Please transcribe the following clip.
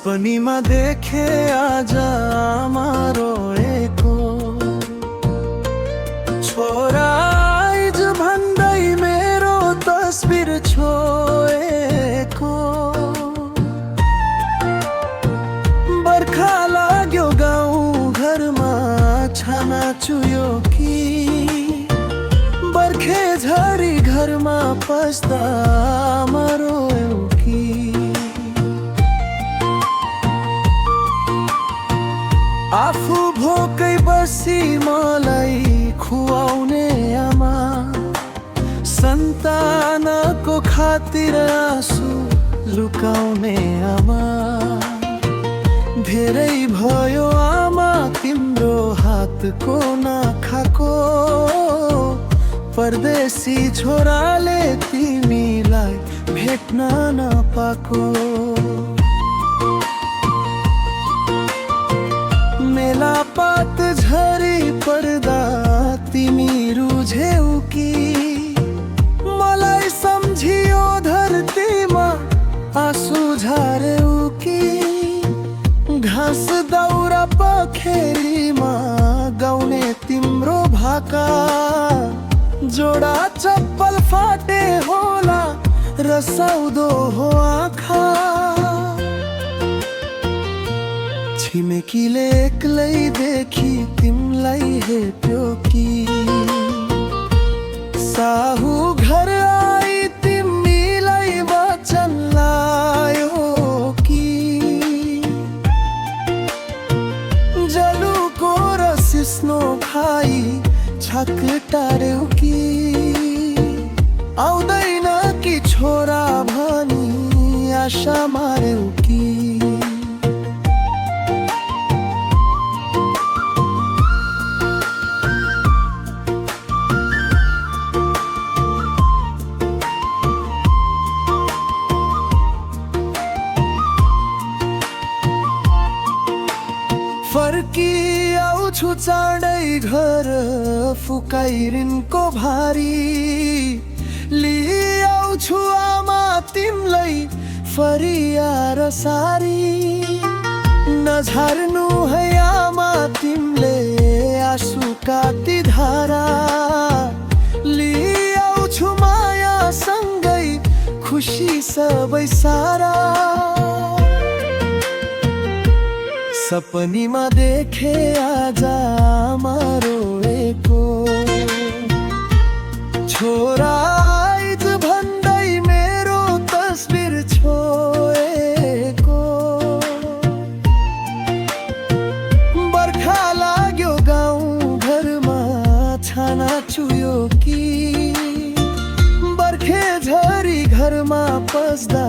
सपनीमा देखे आज आमारो एको छोरा आइज भन्दै मेरो तस्बिर छोएको। बर्खा लाग्यो गाउँ घरमा छाना चुयो कि बर्खे झरी घरमा पस्दा मरो कि। आफू भोकै बसी मलाई खुवाउने आमा, सन्तानको खातिर आँसु लुकाउने आमा। धेरै भयो आमा तिम्रो हातको नखाको, परदेशी छोराले तिमीलाई भेट्न नपाको। मेला पात झरी पर्दा तिमी रुझेउ कि मलाई सम्झियो धरतीमा आँसु झार्यौ कि। घाँस दाउरा पखेरीमा गाउने तिम्रो भाका, जोडा चप्पल फाटे होला रसाउँदो हो आँखा। छिमेकीले एक्लै देखी तिमलाई हेप्यो कि साहु घर आई तिमीलाई वचन लायो कि। जलुको र सिस्नो खाई छक टार्यौ कि आउँदैन कि छोरा भनी आशा मार्यौ कि। फर्की आउँछु चाँडै घर फुकाई ऋणको भारी, लिई आउँछु आमा तिमलाई फरियार सारी। नझार्नु है आमा तिमीले आँसुका ती धारा, लिई आउँछु माया सँगै खुसी सबै सारा। सपनीमा देखे आज आमारो एको छोरा आइज भन्दै मेरो तस्बिर छोएको। बर्खा लाग्यो गाउँ घरमा छाना चुयो कि बर्खे झरी घरमा पस्दा